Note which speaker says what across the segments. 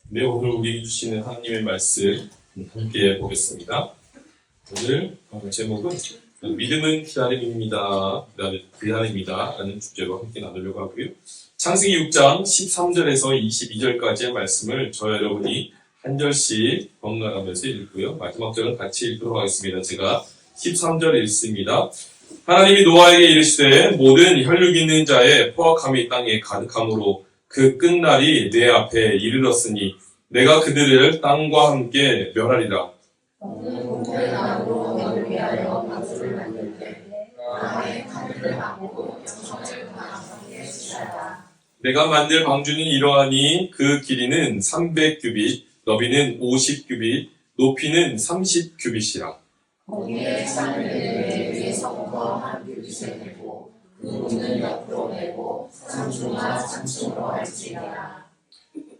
Speaker 1: 네, 오늘 우리에게 주시는 하나님의 말씀 함께 보겠습니다. 오늘 제목은 믿음은 기다림입니다. 라는 주제로 함께 나누려고 하고요. 창세기 6장 13절에서 22절까지의 말씀을 저 여러분이 한 절씩 번갈아가면서 읽고요. 마지막 절은 같이 읽도록 하겠습니다. 제가 13절 읽습니다. 하나님이 노아에게 이르시되 모든 혈육 있는 자의 포악함이 땅에 가득함으로 그 끝날이 내 앞에 이르렀으니 내가 그들을 땅과 함께 멸하리라. 내가 만들 방주는 이러하니 그 길이는 300규빗, 너비는 50규빗, 높이는 30규빗이라.
Speaker 2: 거기에 창을 위에 성과 한 규빗을 내고 그 문은 옆으로 내고 상중하 상층으로 할지니라.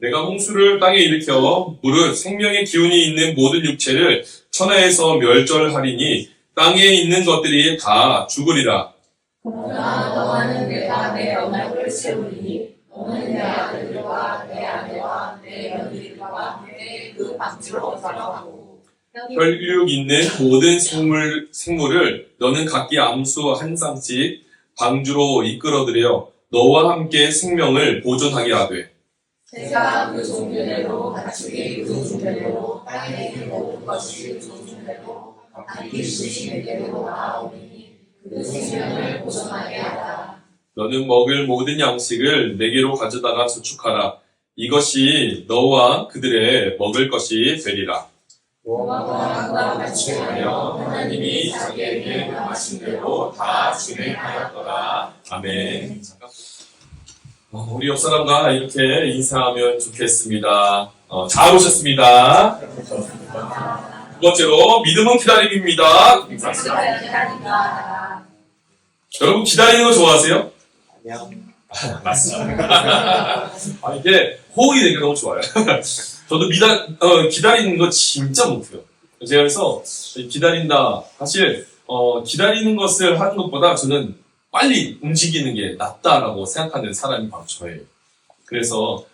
Speaker 1: 내가 홍수를 땅에 일으켜 무릇 생명의 기운이 있는 모든 육체를 천하에서 멸절하리니 땅에 있는 것들이 다 죽으리라.
Speaker 2: 그러나 너와는 내가 내 언약을 세우리니 너는 내 아들들과 내 아내와 내 며느리들과 함께 그 방주로 들어가고
Speaker 1: 혈육 있는 모든 생물을 너는 각기 암수 한 쌍씩 방주로 이끌어들여 너와 함께 생명을 보존하게 하되
Speaker 2: 내가 그 종류대로 가축이 그 종류대로 땅에 있는 모든 것이 그 종류대로 각기 수십에게로 나오니 그 생명을 보존하게 하라.
Speaker 1: 너는 먹을 모든 양식을 내게로 가져다가 저축하라. 이것이 너와 그들의 먹을 것이 되리라.
Speaker 2: 노아와 같이 하여 하나님이 자기에게 명하신 대로 다 진행하였더라.
Speaker 1: 아멘. 우리 옆 사람과 이렇게 인사하면 좋겠습니다. 잘 오셨습니다. 두 번째로 믿음은 기다림입니다. 여러분 기다리는 거 좋아하세요?
Speaker 3: 아니요.
Speaker 1: 맞습니다. 이게 호응이 되게 너무 좋아요. 저도 기다리는 거 진짜 못해요. 제가 그래서 기다린다. 사실 기다리는 것을 하는 것보다 저는 빨리 움직이는 게 낫다라고 생각하는 사람이 바로 저예요. 그래서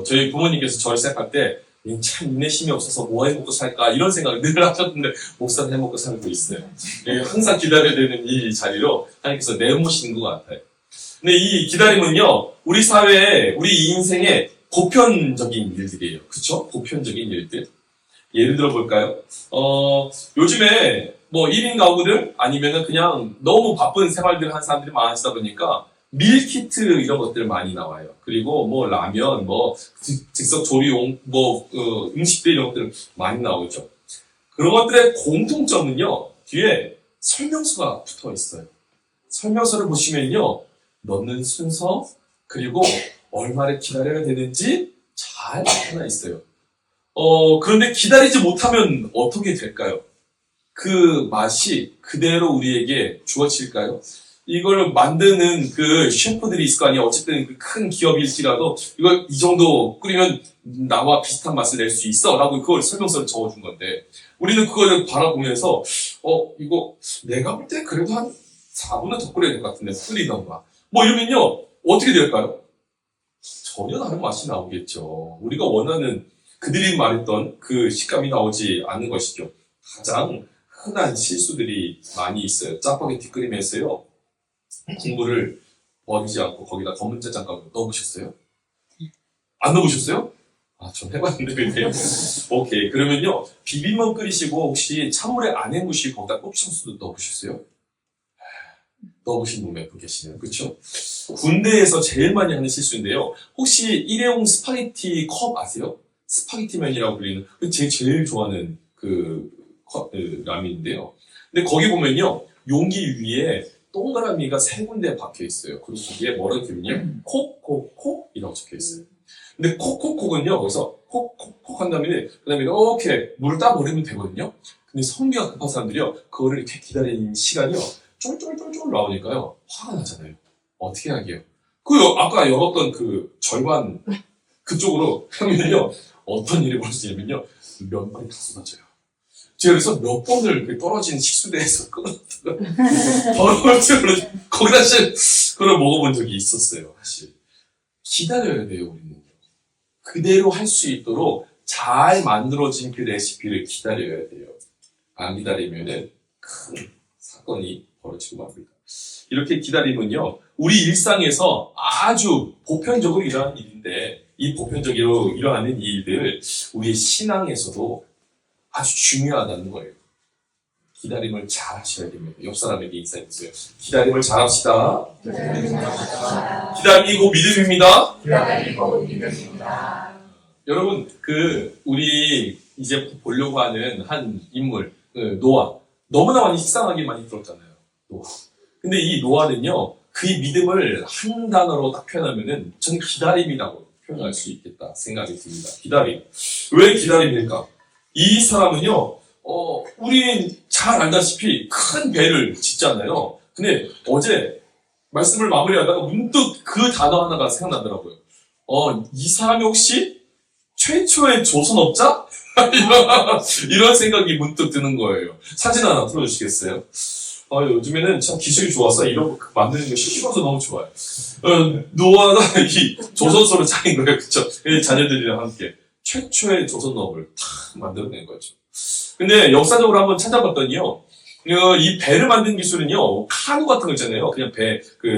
Speaker 1: 저희 부모님께서 저를 시작할 때 참 인내심이 없어서 뭐 해먹고 살까 이런 생각을 늘 하셨는데 목사는 해먹고 살고 있어요. 항상 기다려야 되는 이 자리로 하나님께서 내모시는 것 같아요. 근데 이 기다림은요, 우리 사회에, 우리 인생에 보편적인 일들이에요. 그쵸? 보편적인 일들. 예를 들어 볼까요? 요즘에 뭐 1인 가구들 아니면은 그냥 너무 바쁜 생활들 한 사람들이 많아지다 보니까 밀키트 이런 것들 많이 나와요. 그리고 뭐 라면, 뭐 즉석 조리용, 음식들 이런 것들 많이 나오죠. 그런 것들의 공통점은요, 뒤에 설명서가 붙어 있어요. 설명서를 보시면요, 넣는 순서, 그리고 얼마를 기다려야 되는지 잘 나타나 있어요. 그런데 기다리지 못하면 어떻게 될까요? 그 맛이 그대로 우리에게 주어질까요? 이걸 만드는 그 셰프들이 있을 거 아니에요. 어쨌든 그 큰 기업일지라도 이걸 이 정도 끓이면 나와 비슷한 맛을 낼 수 있어 라고 그걸 설명서를 적어준 건데 우리는 그걸 바라보면서 이거 내가 볼 때 그래도 한 4분은 더 끓여야 될 것 같은데 끓이던가 뭐 이러면요 어떻게 될까요? 전혀 다른 맛이 나오겠죠. 우리가 원하는 그들이 말했던 그 식감이 나오지 않는 것이죠. 가장 흔한 실수들이 많이 있어요. 짜파게티 끓이면서요. 국물을 버리지 않고 거기다 검은 짜장가루 넣어보셨어요? 안 넣어보셨어요? 전 해봤는데 근데 오케이. 그러면요. 비빔면 끓이시고 혹시 찬물에 안 헹구시고 거기다 고추장수도 넣어보셨어요? 넣어보신 분 몇 분 계시네요. 그쵸? 군대에서 제일 많이 하는 실수인데요. 혹시 일회용 스파게티 컵 아세요? 스파게티면이라고 불리는 제일 좋아하는 라면인데요. 근데 거기 보면요. 용기 위에 동그라미가 3군데 박혀 있어요. 그리고 거기에 뭐라고 적혀있냐? 콕콕콕 이라고 적혀 있어요. 근데 콕콕콕은요. 거기서 콕콕콕 한 다음에 그다음에 이렇게 물을 딱 버리면 되거든요. 근데 성미가 급한 사람들이요. 그거를 이렇게 기다리는 시간이요. 쫄쫄쫄쫄 나오니까요. 화가 나잖아요. 어떻게 하게요? 아까 열었던 그 절반 그쪽으로 하면요. 어떤 일이 벌어지냐면요. 면발이 다 쏟아져요. 제가 그래서 몇 번을 떨어진 식수대에서 끊었다가 더러울 줄로 거기다 그걸 먹어본 적이 있었어요. 사실 기다려야 돼요. 우리는 그대로 할 수 있도록 잘 만들어진 그 레시피를 기다려야 돼요. 안 기다리면은 큰 사건이 벌어지고 맙니다. 이렇게 기다림은요, 우리 일상에서 아주 보편적으로 일어나는 일인데, 이 보편적으로 일어나는 일들, 우리의 신앙에서도 아주 중요하다는 거예요. 기다림을 잘 하셔야 됩니다. 옆 사람에게 인사해주세요. 기다림을 잘 합시다. 기다림이고 믿음입니다.
Speaker 2: 기다리고 믿음입니다.
Speaker 1: 여러분, 우리 이제 보려고 하는 한 인물, 노아. 너무나 많이 식상하게 많이 들었잖아요. 노아. 근데 이 노아는요, 그의 믿음을 한 단어로 딱 표현하면은 저는 기다림이라고 표현할 수 있겠다 생각이 듭니다. 기다림. 왜 기다림일까? 이 사람은요, 우린 잘 알다시피 큰 배를 짓잖아요. 근데 어제 말씀을 마무리하다가 문득 그 단어 하나가 생각나더라고요. 이 사람이 혹시 최초의 조선업자? 이런 생각이 문득 드는 거예요. 사진 하나 틀어주시겠어요? 요즘에는 참 기술이 좋아서 이런 거 만드는 것이 쉬워서 너무 좋아요. 노아가 이 조선소를 차린 거예요. 그쵸? 자녀들이랑 함께. 최초의 조선업을 탁 만들어낸 거죠. 근데 역사적으로 한번 찾아봤더니요, 이 배를 만든 기술은요, 카누 같은 거 있잖아요. 그냥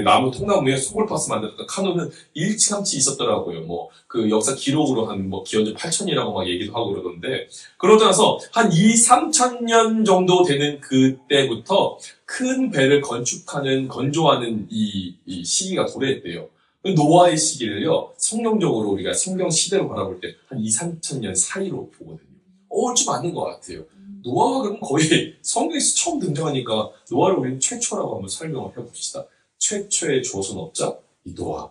Speaker 1: 나무 통나무에 소골파스 만들었던 카누는 일찌감치 있었더라고요. 역사 기록으로 기원전 8000이라고 막 얘기도 하고 그러던데, 그러고 나서 한 2-3,000년 정도 되는 그때부터 큰 배를 건조하는 이 시기가 도래했대요. 노아의 시기를요, 성경적으로 우리가 성경 시대로 바라볼 때 한 2-3,000년 사이로 보거든요. 좀 맞는 것 같아요. 노아가 그럼 거의 성경에서 처음 등장하니까 노아를 우리는 최초라고 한번 설명을 해봅시다. 최초의 조선업자, 이 노아.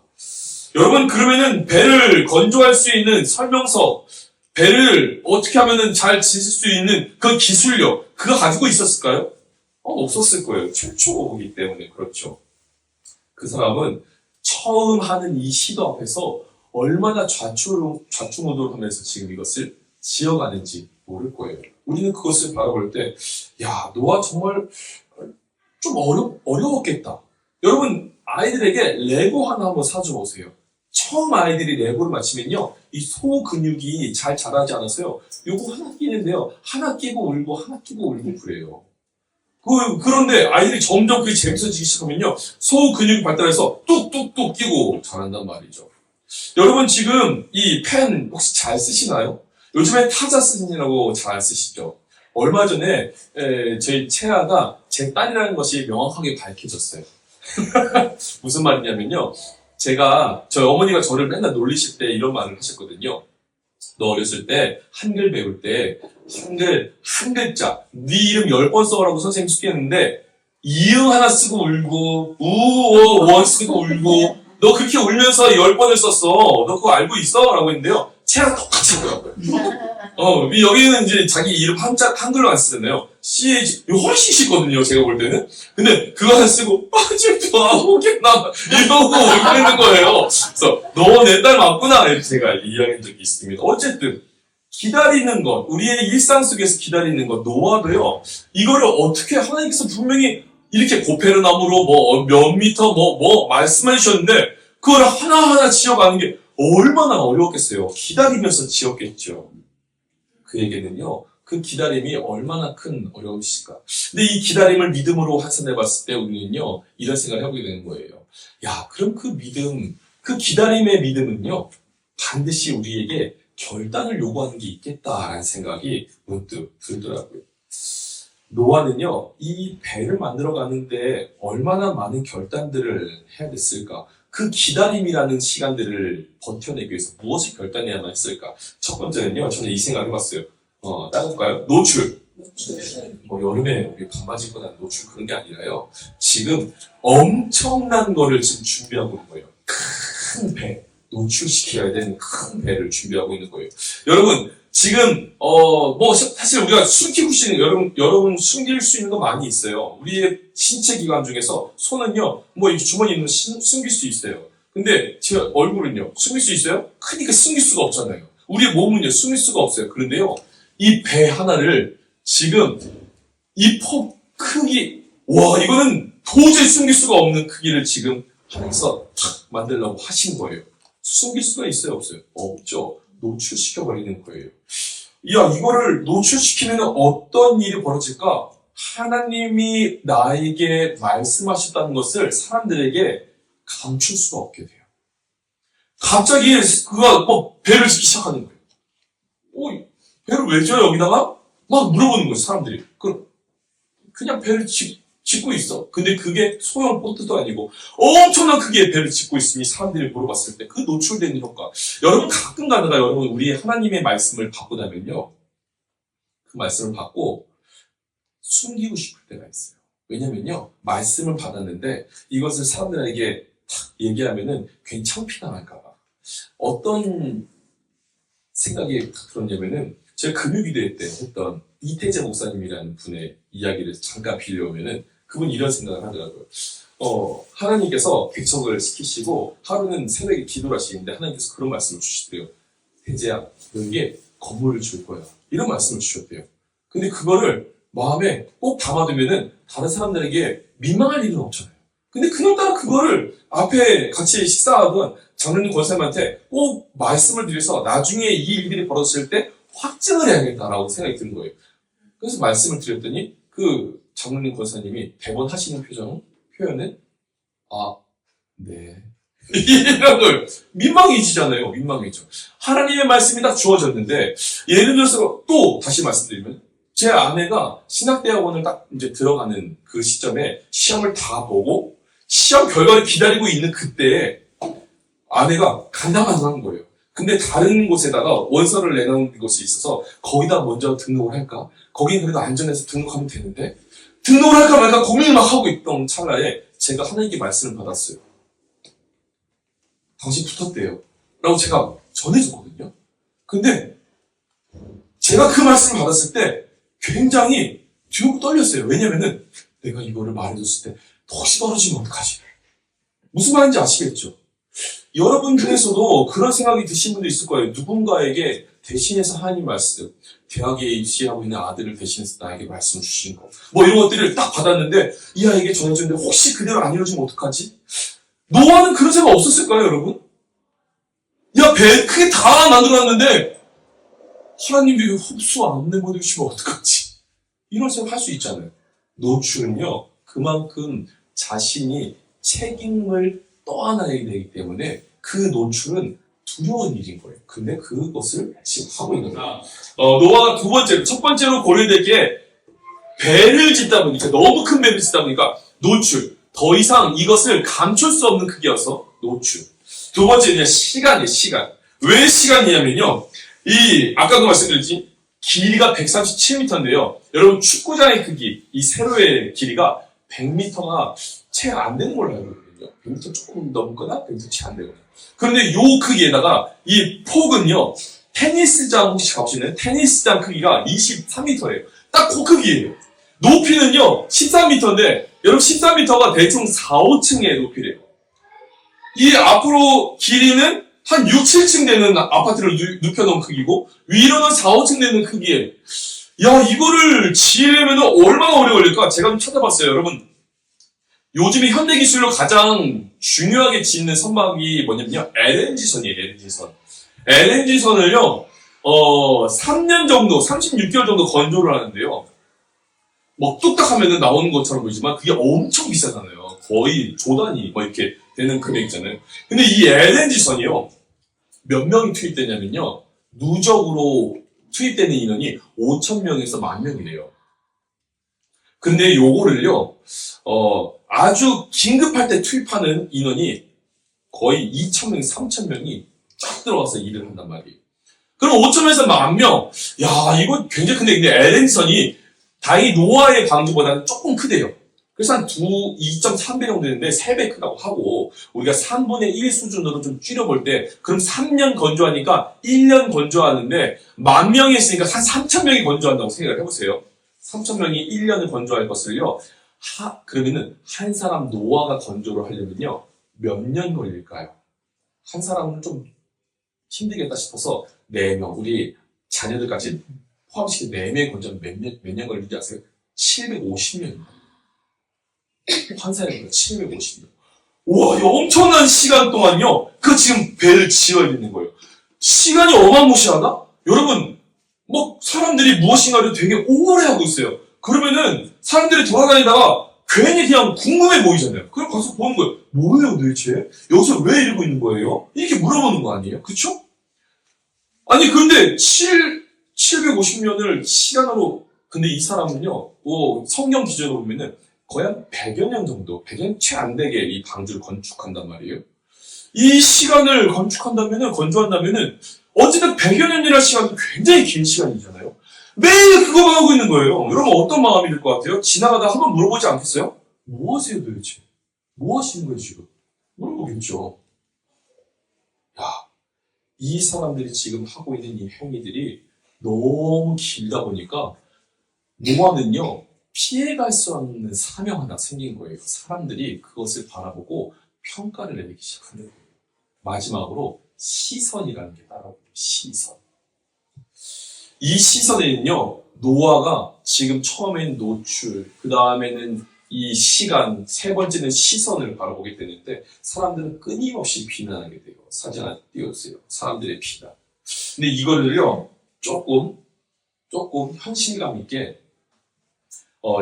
Speaker 1: 여러분, 그러면은 배를 건조할 수 있는 설명서, 배를 어떻게 하면은 잘 지을 수 있는 그 기술력, 그거 가지고 있었을까요? 없었을 거예요. 최초이기 때문에. 그렇죠. 그 사람은 처음 하는 이 시도 앞에서 얼마나 좌충우돌 하면서 지금 이것을 지어가는지 모를 거예요. 우리는 그것을 바라볼 때, 노아 정말 좀 어려웠겠다. 여러분, 아이들에게 레고 하나 한번 사줘보세요. 처음 아이들이 레고를 맞히면요, 이 소근육이 잘 자라지 않아서요, 요거 하나 끼는데요, 하나 끼고 울고, 하나 끼고 울고 그래요. 그런데 아이들이 점점 그게 재밌어지기 시작하면요, 소근육이 발달해서 뚝뚝뚝 끼고 자란단 말이죠. 여러분, 지금 이 펜 혹시 잘 쓰시나요? 요즘에 타자 스진이라고 잘 쓰시죠? 얼마 전에 저희 채아가 제 딸이라는 것이 명확하게 밝혀졌어요. 무슨 말이냐면요. 저희 어머니가 저를 맨날 놀리실 때 이런 말을 하셨거든요. 너 어렸을 때 한글 배울 때 한 글자 네 이름 10번 써라고 선생님이 시켰는데 이응 하나 쓰고 울고 원 쓰고 울고 너 그렇게 울면서 10번을 썼어. 너 그거 알고 있어? 라고 했는데요. 채랑 똑같이 하더라고요. 여기는 이제 자기 이름 한글로 안 쓰잖아요. CH, 이거 훨씬 쉽거든요, 제가 볼 때는. 근데 그거 안 쓰고, 아직도 아무겠나, 이러고 울리는 거예요. 그래서, 너 내 딸 맞구나, 이렇게 제가 이야기한 적이 있습니다. 어쨌든, 기다리는 것, 우리의 일상 속에서 기다리는 것, 노아도요, 이거를 어떻게 하나님께서 분명히 이렇게 고페르나무로 몇 미터 말씀해 주셨는데, 그걸 하나하나 지어가는 게 얼마나 어려웠겠어요. 기다리면서 지었겠죠. 그에게는요, 그 기다림이 얼마나 큰 어려움일까. 근데 이 기다림을 믿음으로 환산해 봤을 때 우리는요, 이런 생각을 해보게 되는 거예요. 그럼 그 믿음, 그 기다림의 믿음은요, 반드시 우리에게 결단을 요구하는 게 있겠다라는 생각이 문득 들더라고요. 노아는요, 이 배를 만들어 가는데 얼마나 많은 결단들을 해야 됐을까? 그 기다림이라는 시간들을 버텨내기 위해서 무엇을 결단해야만 했을까? 첫 번째는요, 저는 이 생각을 해봤어요. 따볼까요? 노출. 여름에 우리 반바지 입고 난 노출 그런 게 아니라요. 지금 엄청난 거를 지금 준비하고 있는 거예요. 큰 배. 노출시켜야 되는 큰 배를 준비하고 있는 거예요. 여러분, 지금, 사실 우리가 숨기고 있는, 여러분 숨길 수 있는 거 많이 있어요. 우리의 신체 기관 중에서 손은요, 이 주머니에 있는 거 숨길 수 있어요. 근데 제 얼굴은요, 숨길 수 있어요? 크니까 숨길 수가 없잖아요. 우리의 몸은요, 숨길 수가 없어요. 그런데요, 이 배 하나를 지금, 이 폭 크기, 이거는 도저히 숨길 수가 없는 크기를 지금 하면서 탁 만들려고 하신 거예요. 숨길 수가 있어요, 없어요? 없죠. 노출시켜버리는 거예요. 야, 이거를 노출시키면 어떤 일이 벌어질까? 하나님이 나에게 말씀하셨다는 것을 사람들에게 감출 수가 없게 돼요. 갑자기 그가 배를 짓기 시작하는 거예요. 배를 왜 줘, 여기다가? 막 물어보는 거예요, 사람들이. 그냥 배를 짓고 있어. 근데 그게 소형 보트도 아니고 엄청난 크기의 배를 짓고 있으니 사람들이 보러 봤을 때 그 노출되는 효과. 여러분 가끔 가다가 여러분 우리 하나님의 말씀을 받고 나면요. 그 말씀을 받고 숨기고 싶을 때가 있어요. 왜냐면요. 말씀을 받았는데 이것을 사람들에게 탁 얘기하면은 괜히 창피당할까봐. 어떤 생각이 들었냐면은 제가 금요기도회 때 했던 이태재 목사님이라는 분의 이야기를 잠깐 빌려오면은 그분이 이런 생각을 하더라고요. 하나님께서 개척을 시키시고 하루는 새벽에 기도를 하시는데 하나님께서 그런 말씀을 주시더래요. 태재야, 너에게 건물을 줄 거야. 이런 말씀을 주셨대요. 근데 그거를 마음에 꼭 담아두면은 다른 사람들에게 민망할 일은 없잖아요. 근데 그날따라 그거를 앞에 같이 식사하던 장로님 권사님한테 꼭 말씀을 드려서 나중에 이 일들이 벌어졌을 때 확증을 해야겠다라고 생각이 든 거예요. 그래서 말씀을 드렸더니 그 장로님 권사님이 대본 하시는 표현은 네. 이런 걸 민망해지잖아요. 민망해져. 하나님의 말씀이 딱 주어졌는데 예를 들어서 또 다시 말씀드리면 제 아내가 신학대학원을 딱 이제 들어가는 그 시점에 시험을 다 보고 시험 결과를 기다리고 있는 그때에 아내가 간당간당한 거예요. 근데 다른 곳에다가 원서를 내놓은 곳이 있어서 거기다 먼저 등록을 할까? 거기는 그래도 안전해서 등록하면 되는데 등록을 할까 말까 고민을 막 하고 있던 찰나에 제가 하나님께 말씀을 받았어요. 당신 붙었대요. 라고 제가 전해줬거든요. 근데 제가 그 말씀을 받았을 때 굉장히 뒤로 떨렸어요. 왜냐면은 내가 이거를 말해줬을 때 혹시 떨어지면 어떡하지? 무슨 말인지 아시겠죠? 여러분 중에서도 그런 생각이 드신 분도 있을 거예요. 누군가에게 대신해서 하나님 말씀, 대학에 입시하고 있는 아들을 대신해서 나에게 말씀 주신 거. 이런 것들을 딱 받았는데 이 아이에게 전해줬는데 혹시 그대로 안 이루어지면 어떡하지? 노아는 그런 생각 없었을까요, 여러분? 야, 배 크게 다 만들어놨는데 하나님이 흡수 안 내버리시면 어떡하지? 이런 생각 할 수 있잖아요. 노출은요, 그만큼 자신이 책임을 떠안아야 되기 때문에 그 노출은 두려운 일인 거예요. 근데 그것을 지금 하고 있는 거예요. 노아가 첫 번째로 고려될 게 배를 짓다 보니까, 너무 큰 배를 짓다 보니까 노출. 더 이상 이것을 감출 수 없는 크기여서 노출. 두 번째는 시간이에요, 시간. 왜 시간이냐면요. 아까도 말씀드렸지, 길이가 137m인데요. 여러분, 축구장의 크기, 이 세로의 길이가 100m가 채 안 되는 걸로 알고 있거든요. 100m 조금 넘거나 100m 채 안 되거나. 그런데 요 크기에다가 이 폭은요, 테니스장 혹시 가보시나요? 테니스장 크기가 23m예요. 딱 그 크기예요. 높이는요, 13m인데, 여러분 13m가 대충 4, 5층의 높이래요. 이 앞으로 길이는 한 6, 7층 되는 아파트를 눕혀놓은 크기고, 위로는 4, 5층 되는 크기예요. 야, 이거를 지으려면 얼마나 오래 걸릴까? 제가 좀 찾아봤어요, 여러분. 요즘에 현대기술로 가장 중요하게 짓는 선박이 뭐냐면요, LNG선이에요, LNG선. LNG선을요, 3년 정도, 36개월 정도 건조를 하는데요. 뚝딱 하면은 나오는 것처럼 보이지만 그게 엄청 비싸잖아요. 거의 조단위 이렇게 되는 금액이잖아요. 근데 이 LNG선이요, 몇 명이 투입되냐면요, 누적으로 투입되는 인원이 5,000명에서 10,000명이래요. 근데 요거를요, 아주 긴급할 때 투입하는 인원이 거의 2,000명, 3,000명이 쫙 들어가서 일을 한단 말이에요. 그럼 5,000명에서 10,000명. 야, 이거 굉장히 큰데, 근데 LNG선이 다행히 노아의 방주보다는 조금 크대요. 그래서 한 2.3배 정도 되는데 3배 크다고 하고, 우리가 3분의 1 수준으로 좀 줄여볼 때, 그럼 3년 건조하니까 1년 건조하는데 10,000명이 있으니까 한 3,000명이 건조한다고 생각을 해보세요. 3,000명이 1년을 건조할 것을요, 그러면은 한 사람 노아가 건조를 하려면요, 몇 년 걸릴까요? 한 사람은 좀 힘들겠다 싶어서 4명, 우리 자녀들까지 포함시킨 4명이 건조하면 몇 년 걸리는지 아세요? 750년입니다. 한 사람이니까 750년. 우와, 이 엄청난 시간 동안요, 지금 배를 지어야 되는 거예요. 시간이 어마무시하다? 여러분, 사람들이 무엇인가를 되게 오래 하고 있어요. 그러면은 사람들이 돌아다니다가 괜히 그냥 궁금해 보이잖아요. 그럼 가서 보는 거예요. 뭐예요 도대체? 여기서 왜 이러고 있는 거예요? 이렇게 물어보는 거 아니에요? 그쵸? 아니 그런데 750년을 시간으로 근데 이 사람은요 성경 기준으로 보면은 거의 한 100여 년 정도 100년 채 안 되게 이 방주를 건축한단 말이에요. 이 시간을 건조한다면은 어쨌든 100여 년이라는 시간은 굉장히 긴 시간이잖아요. 매일 그거만 하고 있는 거예요. 여러분 어떤 마음이 들 것 같아요? 지나가다 한번 물어보지 않겠어요? 뭐 하세요 도대체? 뭐 하시는 거예요 지금? 물어보겠죠. 야, 이 사람들이 지금 하고 있는 이 행위들이 너무 길다 보니까 노아는요 피해갈 수 없는 사명 하나 생긴 거예요. 사람들이 그것을 바라보고 평가를 내리기 시작하는 거예요. 마지막으로 시선이라는 게 따라옵니다. 시선. 이 시선에는요 노아가 지금 처음엔 노출, 그 다음에는 이 시간, 세 번째는 시선을 바라보게 되는데 사람들은 끊임없이 비난하게 돼요. 사진 안 띄웠어요. 사람들의 비난. 근데 이거를요 조금 현실감 있게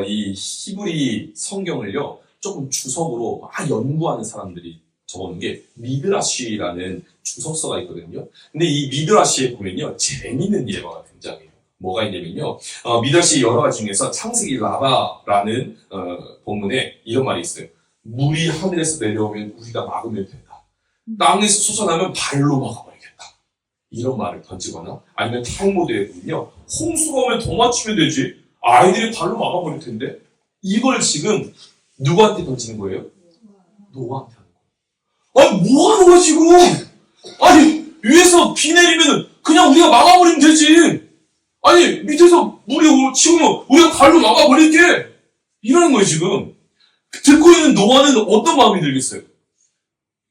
Speaker 1: 이 히브리 성경을요 조금 주석으로 연구하는 사람들이 적어놓은 게 미드라시라는 주석서가 있거든요. 근데 이 미드라시에 보면요 재미있는 예화가 등장해요. 뭐가 있냐면요 미드라시 여러 가지 중에서 창세기 라바라는 본문에 이런 말이 있어요. 물이 하늘에서 내려오면 우리가 막으면 된다. 땅에서 솟아나면 발로 막아버리겠다. 이런 말을 던지거나 아니면 탈무드에 보면요 홍수가 오면 더 맞추면 되지. 아이들이 발로 막아버릴 텐데 이걸 지금 누구한테 던지는 거예요? 노아한테 하는 거예요. 아니 뭐 하는 거야 지금? 아니 위에서 비 내리면 그냥 우리가 막아버리면 되지. 아니 밑에서 물이 치우면 우리가 발로 막아버릴게. 이러는 거예요 지금. 듣고 있는 노아는 어떤 마음이 들겠어요?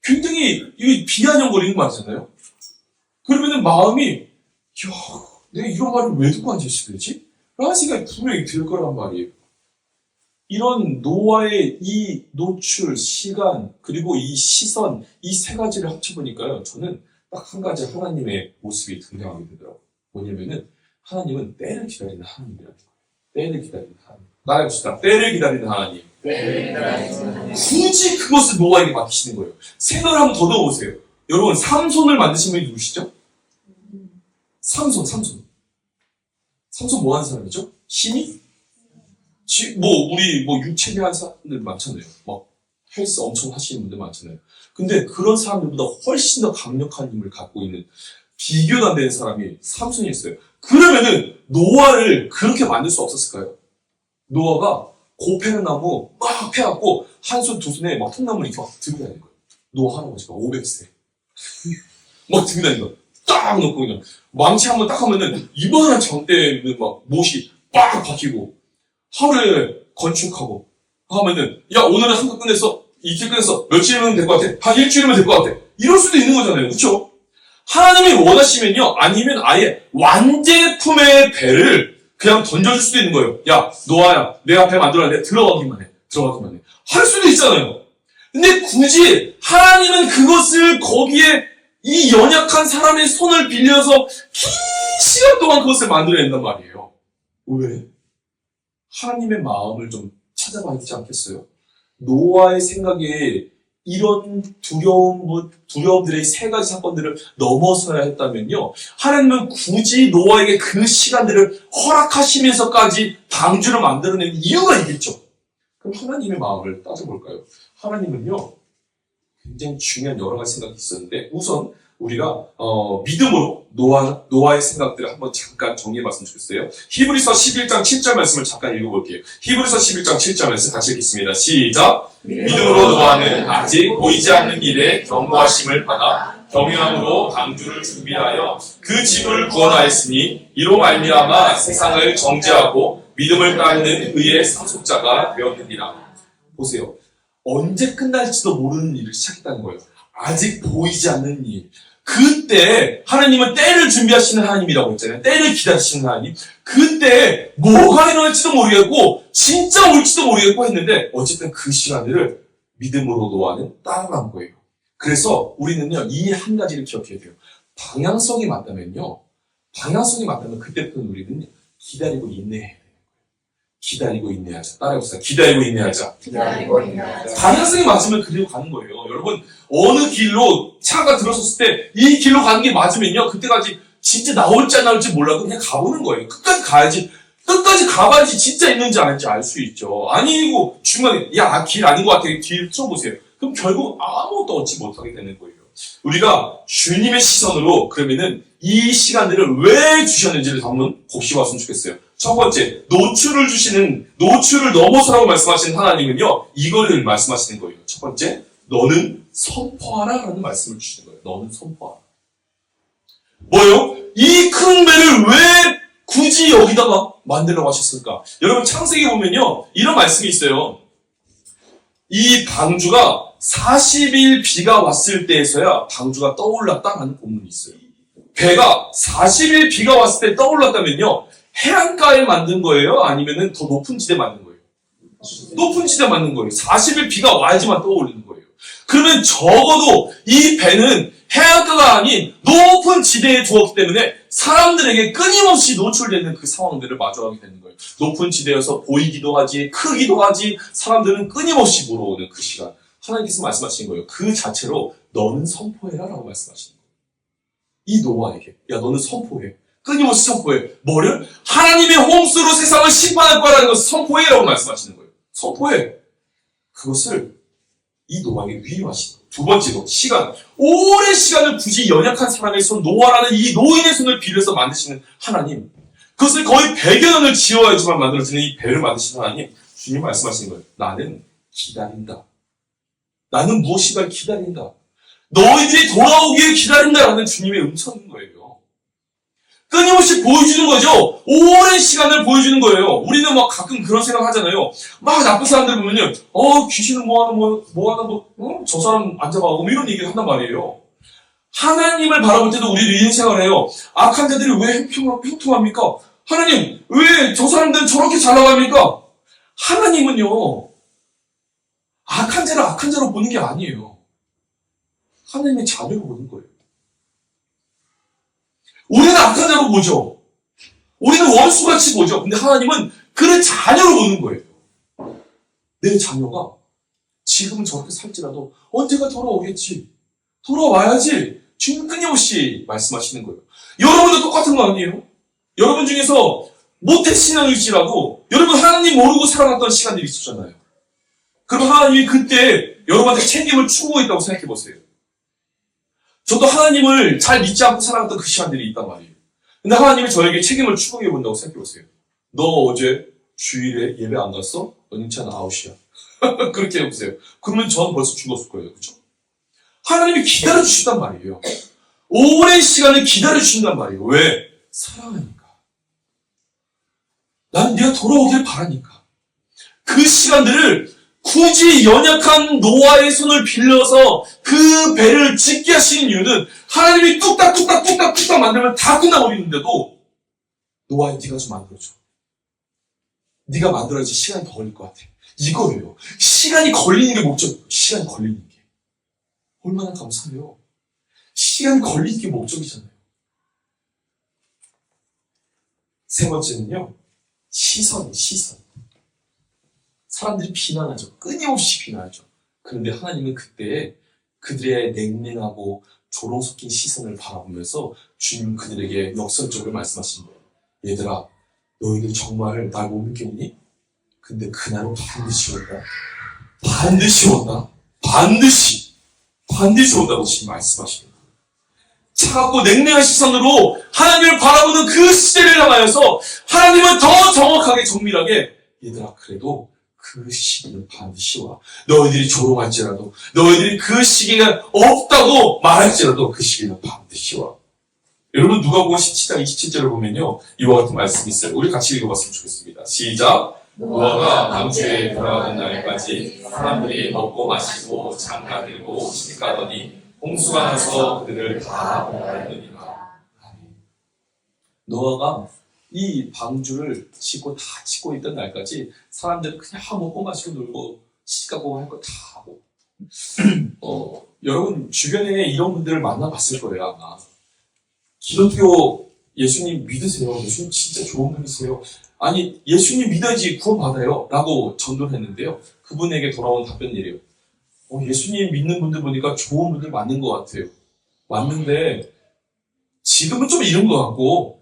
Speaker 1: 굉장히 이게 비아냥거리는 말이잖아요. 그러면은 마음이 야 내가 이런 말을 왜 듣고 앉아있어야 되지? 라는 생각이 분명히 들 거란 말이에요. 이런 노아의 이 노출, 시간, 그리고 이 시선, 이 세 가지를 합쳐보니까요. 저는 딱 한 가지 하나님의 모습이 등장하게 되더라고요. 뭐냐면은 하나님은 때를 기다리는 하나님이라는 거예요. 때를 기다리는 하나님. 말해봅시다. 때를 기다리는 하나님. 굳이 그것을 노아에게 맡기시는 거예요. 생각을 한번 더듬어보세요. 여러분 삼손을 만드신 분이 누구시죠? 삼손 뭐 하는 사람이죠? 힘이? 우리 육체미한 사람들 많잖아요. 막 헬스 엄청 하시는 분들 많잖아요. 근데 그런 사람들보다 훨씬 더 강력한 힘을 갖고 있는 비교도 안 되는 사람이 삼손이었어요. 그러면은 노아를 그렇게 만들 수 없었을까요? 노아가 고패는 나무 막 패갖고 한 손 두 손에 막 통나무를 이렇게 막 들고 다니는 거예요. 노아 할아버지가 500세 막 들고 다니는 거예요. 딱 놓고 그냥 망치 한번 딱 하면은 이만한 장대는 막 못이 빡 박히고 하루에 건축하고 하면은 야 오늘은 한국 끝냈어 이틀 끝냈어 며칠이면 될 것 같아 한 일주일이면 될 것 같아 이럴 수도 있는 거잖아요. 그렇죠? 하나님이 원하시면요 아니면 아예 완제품의 배를 그냥 던져줄 수도 있는 거예요. 야 노아야 내가 배 만들었는데 들어가기만 해 할 수도 있잖아요. 근데 굳이 하나님은 그것을 거기에 이 연약한 사람의 손을 빌려서 긴 시간 동안 그것을 만들어낸단 말이에요. 왜? 하나님의 마음을 좀 찾아봐야 되지 않겠어요? 노아의 생각에 이런 두려움들의 세 가지 사건들을 넘어서야 했다면요. 하나님은 굳이 노아에게 그 시간들을 허락하시면서까지 방주를 만들어낸 이유가 있겠죠. 그럼 하나님의 마음을 따져볼까요? 하나님은요. 굉장히 중요한 여러 가지 생각이 있었는데 우선 우리가 믿음으로 노아의 생각들을 한번 잠깐 정리해봤으면 좋겠어요. 히브리서 11장 7절 말씀을 잠깐 읽어볼게요. 히브리서 11장 7절 말씀 같이 읽겠습니다. 시작! 믿음으로 노아는 아직 보이지 않는 일에 경고하심을 받아 경외함으로 방주를 준비하여 그 집을 구원하였으니 이로 말미암아 세상을 정죄하고 믿음을 따르는 그의 상속자가 되었느니라. 보세요. 언제 끝날지도 모르는 일을 시작했다는 거예요. 아직 보이지 않는 일. 그때 하나님은 때를 준비하시는 하나님이라고 했잖아요. 때를 기다리시는 하나님. 그때 뭐가 일어날지도 모르겠고 진짜 올지도 모르겠고 했는데 어쨌든 그 시간을 믿음으로 노아는 따라간 거예요. 그래서 우리는요 이 한 가지를 기억해야 돼요. 방향성이 맞다면요. 방향성이 맞다면 그때부터는 우리는 기다리고 인내해야 돼요. 기다리고 인내하자. 따라해보세요. 기다리고 인내하자.
Speaker 2: 기다리고 있는
Speaker 1: 방향성이 맞으면 그대로 가는 거예요. 여러분, 어느 길로 차가 들어섰을 때 이 길로 가는 게 맞으면요. 그때까지 진짜 나올지 안 나올지 몰라도 그냥 가보는 거예요. 끝까지 가야지. 끝까지 가봐야지 진짜 있는지 아닌지 알 수 있죠. 아니고 중간에 야, 길 아닌 것 같아. 길 쳐보세요. 그럼 결국 아무것도 얻지 못하게 되는 거예요. 우리가 주님의 시선으로 그러면은 이 시간들을 왜 주셨는지를 한번 곱씹어 왔으면 좋겠어요. 첫 번째, 노출을 넘어서라고 말씀하시는 하나님은요, 이거를 말씀하시는 거예요. 첫 번째, 너는 선포하라 라는 말씀을 주시는 거예요. 너는 선포하라. 뭐요? 이 큰 배를 왜 굳이 여기다가 만들라고 하셨을까? 여러분, 창세기 보면요, 이런 말씀이 있어요. 이 방주가 40일 비가 왔을 때에서야 방주가 떠올랐다라는 본문이 있어요. 배가 40일 비가 왔을 때 떠올랐다면요, 해안가에 만든 거예요? 아니면은 더 높은 지대에 만든 거예요? 높은 지대에 만든 거예요. 40일 비가 와야지만 떠오르는 거예요. 그러면 적어도 이 배는 해안가가 아닌 높은 지대에 두었기 때문에 사람들에게 끊임없이 노출되는 그 상황들을 마주하게 되는 거예요. 높은 지대여서 보이기도 하지, 크기도 하지, 사람들은 끊임없이 물어오는 그 시간. 하나님께서 말씀하시는 거예요. 그 자체로 너는 선포해라 라고 말씀하시는 거예요. 이 노아에게. 야, 너는 선포해. 끊임없이 선포해. 뭐를? 하나님의 홍수로 세상을 심판할 거라는 것을 선포해 라고 말씀하시는 거예요. 선포해. 그것을 이 노아에게 위임하시는 거예요. 두 번째로 시간. 오랜 시간을 굳이 연약한 사람의 손, 노아라는 이 노인의 손을 빌려서 만드시는 하나님. 그것을 거의 100여 년을 지어야지만 만들어지는 이 배를 만드시는 하나님. 주님 말씀하시는 거예요. 나는 기다린다. 나는 무엇인가를 기다린다. 너희들이 돌아오기를 기다린다라는 주님의 음성인 거예요. 끊임없이 보여주는 거죠. 오랜 시간을 보여주는 거예요. 우리는 막 가끔 그런 생각 하잖아요. 막 나쁜 사람들 보면요. 귀신은 저 사람 안 잡아가고 뭐 이런 얘기를 한단 말이에요. 하나님을 바라볼 때도 우리도 이런 생각을 해요. 악한 자들이 왜 형통합니까? 하나님, 왜 저 사람들은 저렇게 잘 나갑니까? 하나님은요, 악한 자를 악한 자로 보는 게 아니에요. 하나님의 자녀로 보는 거예요. 우리는 악한 자로 보죠. 우리는 원수같이 보죠. 근데 하나님은 그를 자녀로 보는 거예요. 내 자녀가 지금은 저렇게 살지라도 언제가 돌아오겠지. 돌아와야지. 주님 끊임없이 말씀하시는 거예요. 여러분도 똑같은 거 아니에요? 여러분 중에서 모태신앙일지라도 여러분 하나님 모르고 살아갔던 시간들이 있었잖아요. 그럼 하나님이 그때 여러분한테 책임을 추구했다고 생각해 보세요. 저도 하나님을 잘 믿지 않고 살아갔던 그 시간들이 있단 말이에요. 근데 하나님이 저에게 책임을 추구해 본다고 생각해 보세요. 너 어제 주일에 예배 안 갔어? 은인찬 아웃이야. 그렇게 해보세요. 그러면 저는 벌써 죽었을 거예요. 그렇죠? 하나님이 기다려주신단 말이에요. 오랜 시간을 기다려주신단 말이에요. 왜? 사랑하니까. 나는 네가 돌아오길 바라니까. 그 시간들을 굳이 연약한 노아의 손을 빌려서 그 배를 짓게 하시는 이유는 하나님이 뚝딱 만들면 다 끝나버리는데도 노아야 네가 좀 만들어줘. 네가 만들어야지 시간이 더 걸릴 것 같아. 이거예요. 시간이 걸리는 게 목적이에요. 시간이 걸리는 게. 얼마나 감사해요. 시간이 걸리는 게 목적이잖아요. 세 번째는요. 시선. 사람들이 비난하죠. 끊임없이 비난하죠. 그런데 하나님은 그때 그들의 냉랭하고 조롱 섞인 시선을 바라보면서 주님 그들에게 역설적으로 말씀하신 거예요. 얘들아, 너희들 정말 날 못 믿겠니? 근데 그날은 반드시 온다. 반드시 온다고 지금 말씀하시는 거예요. 차갑고 냉랭한 시선으로 하나님을 바라보는 그 시대를 향하여서 하나님은 더 정확하게 정밀하게 얘들아, 그래도 그 시기는 반드시 와. 너희들이 조롱할지라도, 너희들이 그 시기가 없다고 말할지라도 그 시기는 반드시 와. 여러분, 누가복음 17장 27절을 보면요, 이와 같은 말씀이 있어요. 우리 같이 읽어봤으면 좋겠습니다. 시작. 노아가 방주에 돌아가는 날까지 사람들이 먹고 마시고 장가들고 시집가더니 홍수가 나서 그들을 다 먹었느니라. 노아가 이 방주를 짓고 있던 날까지 사람들은 그냥 먹고 마시고 놀고 시집가고 할 거 다 하고 여러분 주변에 이런 분들을 만나봤을 거예요 아마. 기독교 예수님 믿으세요. 예수님 진짜 좋은 분이세요. 아니, 예수님 믿어야지 구원받아요. 라고 전도를 했는데요. 그분에게 돌아온 답변이 이래요. 예수님 믿는 분들 보니까 좋은 분들 맞는 것 같아요. 맞는데, 지금은 좀 이런 것 같고,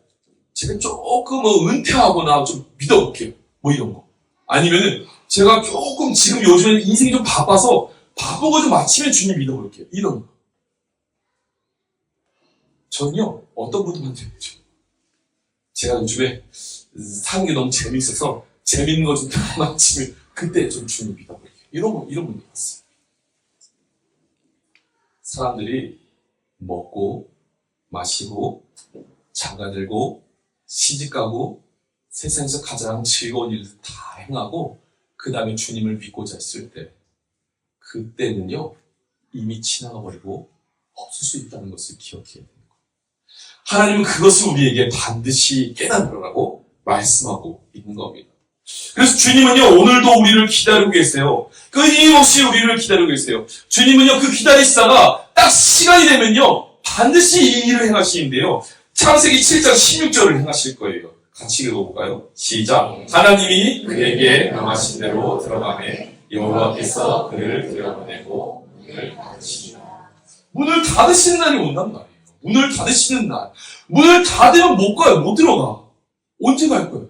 Speaker 1: 제가 조금 은퇴하거나 좀 믿어볼게요. 뭐 이런 거. 아니면은, 제가 조금 지금 요즘에 인생이 좀 바빠서, 바쁜 거 좀 마치면 주님 믿어볼게요. 이런 거. 전요, 어떤 분들만 되죠. 제가 요즘에 사는 게 너무 재밌어서, 재밌는 거 좀 마치면, 그때 좀 주님 믿어볼게요. 이런 분들 있어요. 사람들이 먹고, 마시고, 장가들고, 시집가고, 세상에서 가장 즐거운 일을 다 행하고, 그 다음에 주님을 믿고자 했을 때, 그때는요, 이미 지나가 버리고, 없을 수 있다는 것을 기억해야 돼요. 하나님은 그것을 우리에게 반드시 깨닫으라고 말씀하고 있는 겁니다. 그래서 주님은요, 오늘도 우리를 기다리고 계세요. 끊임없이 우리를 기다리고 계세요. 주님은요, 그 기다리시다가 딱 시간이 되면요, 반드시 이 일을 행하시는데요. 창세기 7장 16절을 행하실 거예요. 같이 읽어볼까요? 시작. 하나님이 그에게 명하신 대로 들어가매 여호와께서 그를 들여보내고 문을 닫으시니라. 문을 닫으시는 날이 온단 말이에요. 문을 닫으시는 날. 문을 닫으면 못 가요. 못 들어가. 언제 갈 거예요?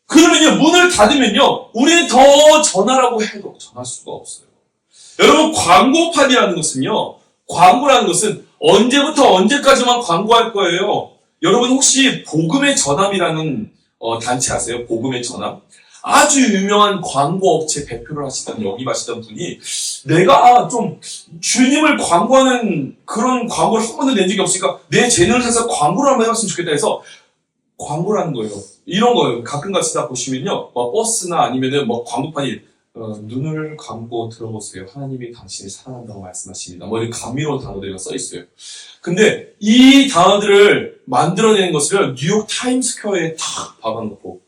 Speaker 1: 그러면요, 문을 닫으면요, 우리는 더 전하라고 해도 전할 수가 없어요. 여러분, 광고판이라는 것은요, 광고라는 것은 언제부터 언제까지만 광고할 거예요. 여러분 혹시 복음의 전함이라는 단체 아세요? 복음의 전함? 아주 유명한 광고업체 대표를 영입하시던 분이 내가 좀 주님을 광고하는 그런 광고를 한 번도 낸 적이 없으니까 내 재능을 해서 광고를 한번 해봤으면 좋겠다 해서 광고라는 거예요. 이런 거예요. 가끔가다 다 보시면요. 버스나 아니면은 광고판이 눈을 감고 들어보세요. 하나님이 당신을 사랑한다고 말씀하십니다. 이런 감미로운 단어들이 써 있어요. 근데 이 단어들을 만들어내는 것을 뉴욕 타임스퀘어에 탁 박아놓고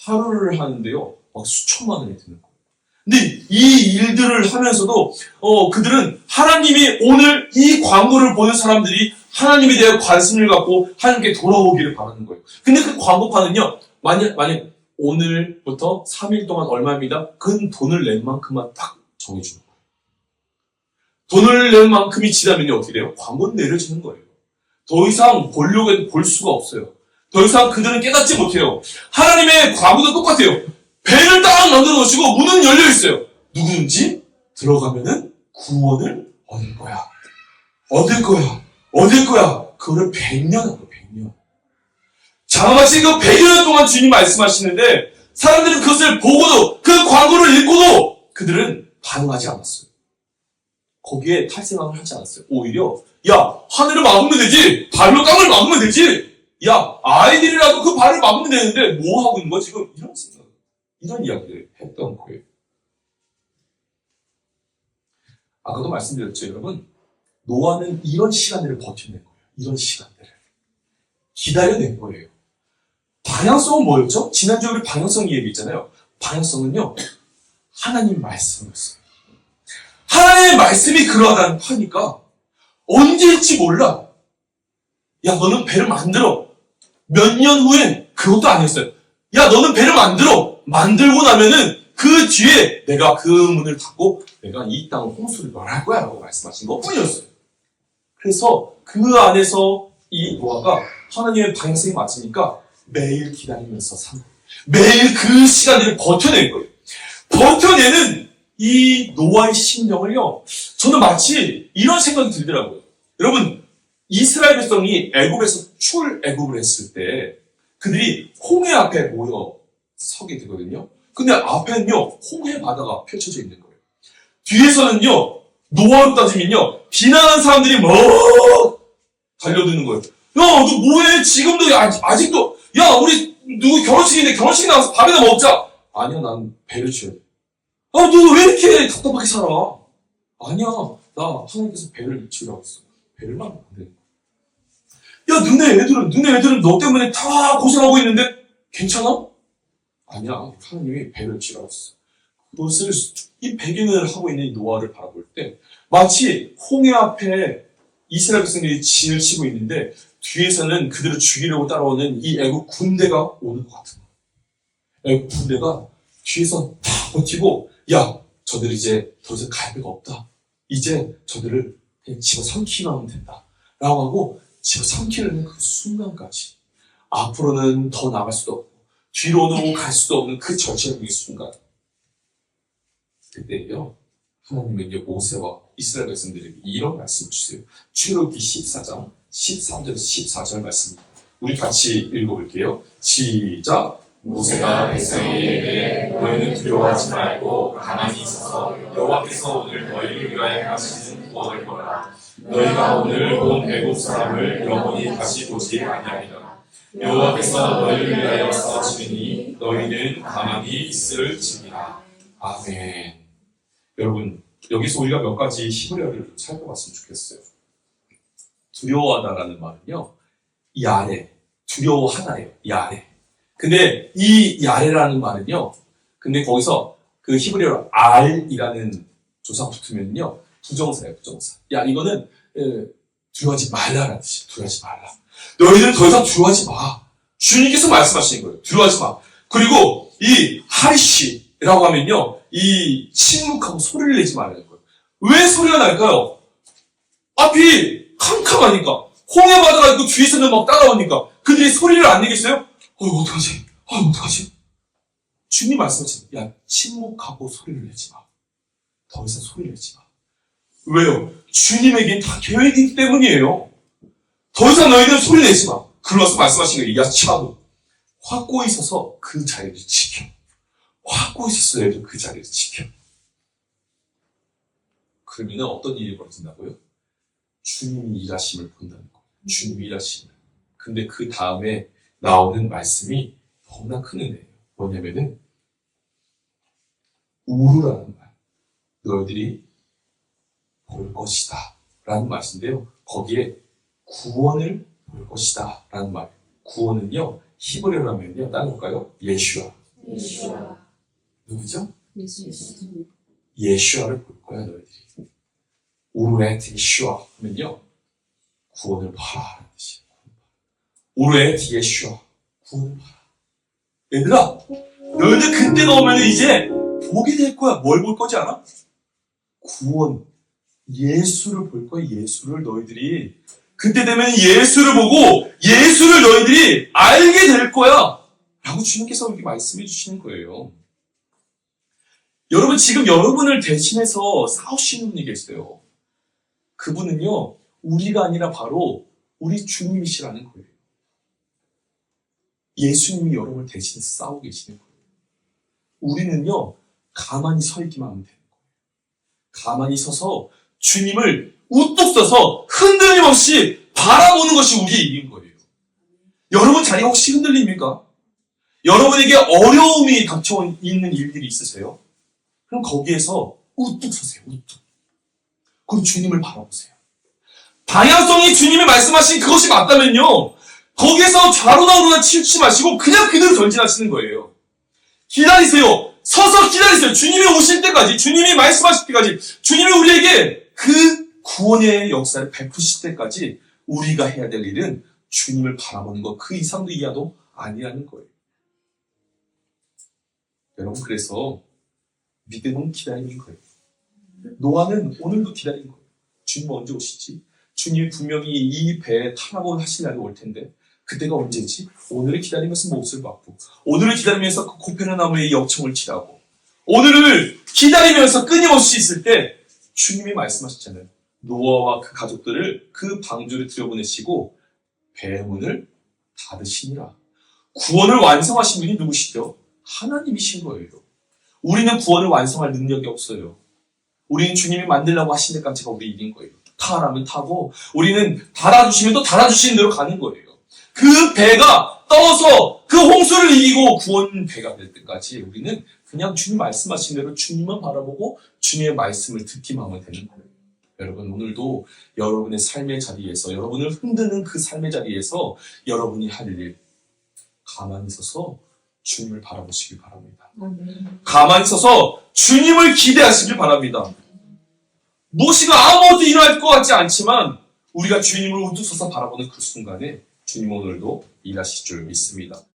Speaker 1: 하루를 하는데요. 수천만 원이 드는 거예요. 근데 이 일들을 하면서도 그들은 하나님이 오늘 이 광고를 보는 사람들이 하나님에 대한 관심을 갖고 하나님께 돌아오기를 바라는 거예요. 근데 그 광고판은요. 만약 오늘부터 3일 동안 얼마입니다. 그 돈을 낸 만큼만 딱 정해주는 거예요. 돈을 낸 만큼이 지나면요. 어떻게 돼요? 광고는 내려지는 거예요. 더 이상 보려고 해도 볼 수가 없어요. 더 이상 그들은 깨닫지 못해요. 하나님의 광고도 똑같아요. 배를 딱 만들어 놓으시고 문은 열려 있어요. 누구든지 들어가면은 구원을 얻을 거야. 얻을 거야. 얻을 거야. 그거를 100년 하고 100년. 장마치 그 100년 동안 주님 말씀하시는데 사람들은 그것을 보고도 그 광고를 읽고도 그들은 반응하지 않았어요. 거기에 탈생각을 하지 않았어요. 오히려 야 하늘을 막으면 되지. 발로 땅을 막으면 되지. 야 아이들이라도 그 발을 막으면 되는데 뭐 하고 있는 거야 지금. 이런 생각 이런 이야기를 했던 거예요. 아까도 말씀드렸죠 여러분. 노아는 이런 시간들을 버텨낸 거예요. 이런 시간들을 기다려낸 거예요. 방향성은 뭐였죠? 지난주에 우리 방향성 얘기했잖아요. 방향성은요, 하나님 말씀이었어요. 하나님의 말씀이 그러하다는 하니까 언제일지 몰라. 야, 너는 배를 만들어. 몇 년 후엔 그것도 아니었어요. 야, 너는 배를 만들어. 만들고 나면은 그 뒤에 내가 그 문을 닫고 내가 이 땅을 홍수를 멸할 거야 라고 말씀하신 것 뿐이었어요. 그래서 그 안에서 이 노아가 하나님의 방향성이 맞으니까 매일 기다리면서 매일 그 시간을 버텨낸 거예요. 버텨내는 이 노아의 심정을요, 저는 마치 이런 생각이 들더라고요. 여러분, 이스라엘 백성이 애굽에서 출애굽을 했을 때 그들이 홍해 앞에 모여 서게 되거든요. 근데 앞에는요, 홍해 바다가 펼쳐져 있는 거예요. 뒤에서는요, 노아로 따지면요, 비난하는 사람들이 막 달려드는 거예요. 야, 너 뭐해? 지금도 아직도 야, 우리 누구 결혼식인데 결혼식 나가서 밥이나 먹자. 아니야, 난 배를 치워야 돼. 아, 너 왜 이렇게 답답하게 살아? 아니야, 나 하나님께서 배를 치우라고 했어. 배를만 안 돼. 야, 너네 애들은 너 때문에 다 고생하고 있는데 괜찮아? 아니야, 하나님이 배를 치우라고 했어. 그것을 이 배경을 하고 있는 이 노아를 바라볼 때 마치 홍해 앞에 이스라엘 백성들이 진을 치고 있는데 뒤에서는 그들을 죽이려고 따라오는 이 애국 군대가 오는 것 같은 거예요. 애국 군대가 뒤에서 다 버티고, 야, 저들 이제 더 이상 갈 데가 없다. 이제 저들을 그냥 집어삼키기만 하면 된다. 라고 하고 집어삼키려는 그 순간까지 앞으로는 더 나갈 수도 없고 뒤로는 갈 수도 없는 그 절체적인 순간, 그때요 하나님은 이제 모세와 이스라엘 백성들에게 이런 말씀을 주세요. 출애굽기 14장 13절에서 14절 말씀 우리 같이 읽어볼게요. 시작.
Speaker 2: 모세가 백성에게 너희는 두려워하지 말고 가만히 있어서 여호와께서 오늘 너희를 위하여 하시는 구원을 보라. 너희가 오늘 온 애국 사람을 영원히 다시 보지 아니하리라. 여호와께서 너희를 위하여 싸우시니 너희는 가만히 있을지니라.
Speaker 1: 아멘. 여러분, 여기서 우리가 몇 가지 히브리어를 살펴봤으면 좋겠어요. 두려워하다라는 말은요, 야레, 두려워하다예요. 야레. 근데 이 야레라는 말은요, 근데 거기서 그 히브리어로 알이라는 조사 붙으면요, 부정사예요, 부정사. 야, 이거는 두려워하지 말라라는 뜻이에요. 두려워하지 말라. 너희는 더 이상 두려워하지 마. 주님께서 말씀하시는 거예요. 두려워하지 마. 그리고 이 하리시라고 하면요, 이 침묵하고 소리를 내지 말라는 거예요. 왜 소리가 날까요? 앞이 캄캄하니까, 홍해 바다가 있고 뒤에서는 막 따라오니까 그들이 소리를 안 내겠어요? 어떡하지? 어떡하지? 주님 말씀하시는, 야, 침묵하고 소리를 내지 마. 더 이상 소리를 내지 마. 왜요? 주님에겐 다 계획이 있기 때문이에요. 더 이상 너희는 소리 내지 마. 그러면서 말씀하신 거예요. 야, 치마도 확고히 서서 그 자리를 지켜. 확고히 서서 너희도 그 자리를 지켜. 그러면 어떤 일이 벌어진다고요? 주님이 일하심을 본다는 거예요. 주님이 일하심을. 근데 그 다음에 나오는 말씀이 너무나 큰 은혜예요. 뭐냐면은 우르라는 말. 너희들이 볼 것이다 라는 말인데요. 거기에 구원을 볼 것이다 라는 말. 구원은요, 히브리어로 하면요, 따라볼까요? 예슈아. 누구죠? 예슈아를 볼 거야, 너희들이. 우르에트 예슈아 하면요, 구원을 봐라 라는 뜻이에요. 우르에트 예슈아, 구원을 봐라. 얘들아, 너희들 그때가 오면 이제 보게 될 거야. 뭘 볼 거지 않아? 구원. 예수를 볼 거야. 예수를 너희들이. 그때 되면 예수를 보고 예수를 너희들이 알게 될 거야. 라고 주님께서 이렇게 말씀해 주시는 거예요. 여러분, 지금 여러분을 대신해서 싸우시는 분이 계세요. 그분은요, 우리가 아니라 바로 우리 주님이시라는 거예요. 예수님이 여러분을 대신해서 싸우고 계시는 거예요. 우리는요, 가만히 서 있기만 하면 되는 거예요. 가만히 서서 주님을 우뚝 서서 흔들림 없이 바라보는 것이 우리의 일인 거예요. 여러분 자리가 혹시 흔들립니까? 여러분에게 어려움이 닥쳐 있는 일들이 있으세요? 그럼 거기에서 우뚝 서세요. 우뚝. 그럼 주님을 바라보세요. 방향성이 주님이 말씀하신 그것이 맞다면요, 거기에서 좌로나 우로나 치우치 마시고 그냥 그대로 전진하시는 거예요. 기다리세요. 서서 기다리세요. 주님이 오실 때까지, 주님이 말씀하실 때까지, 주님이 우리에게 그 구원의 역사를 베푸실 때까지 우리가 해야 될 일은 주님을 바라보는 것, 그 이상도 이하도 아니라는 거예요. 여러분, 그래서 믿음은 기다리는 거예요. 노아는 오늘도 기다리는 거예요. 주님 언제 오시지? 주님이 분명히 이 배에 타라고 하실 날이 올 텐데 그때가 언제지? 오늘을 기다리면서 몫을 받고, 오늘을 기다리면서 그 코페르나무의 역청을 치라고, 오늘을 기다리면서 끊임없이 있을 때 주님이 말씀하셨잖아요. 노아와 그 가족들을 그 방주를 들여보내시고 배문을 닫으시니라. 구원을 완성하신 분이 누구시죠? 하나님이신 거예요. 우리는 구원을 완성할 능력이 없어요. 우리는 주님이 만들라고 하신 데까지가 우리 일인 거예요. 타라면 타고, 우리는 달아주시면 또 달아주시는 대로 가는 거예요. 그 배가 떠서 그 홍수를 이기고 구원 배가 될 때까지 우리는 그냥 주님 말씀하신 대로 주님만 바라보고 주님의 말씀을 듣기만 하면 되는 거예요. 여러분, 오늘도 여러분의 삶의 자리에서, 여러분을 흔드는 그 삶의 자리에서 여러분이 할 일, 가만히 서서 주님을 바라보시길 바랍니다. 가만히 서서 주님을 기대하시길 바랍니다. 무엇이가 아무것도 일어날 것 같지 않지만 우리가 주님을 우뚝 서서 바라보는 그 순간에 주님 오늘도 일하실 줄 믿습니다.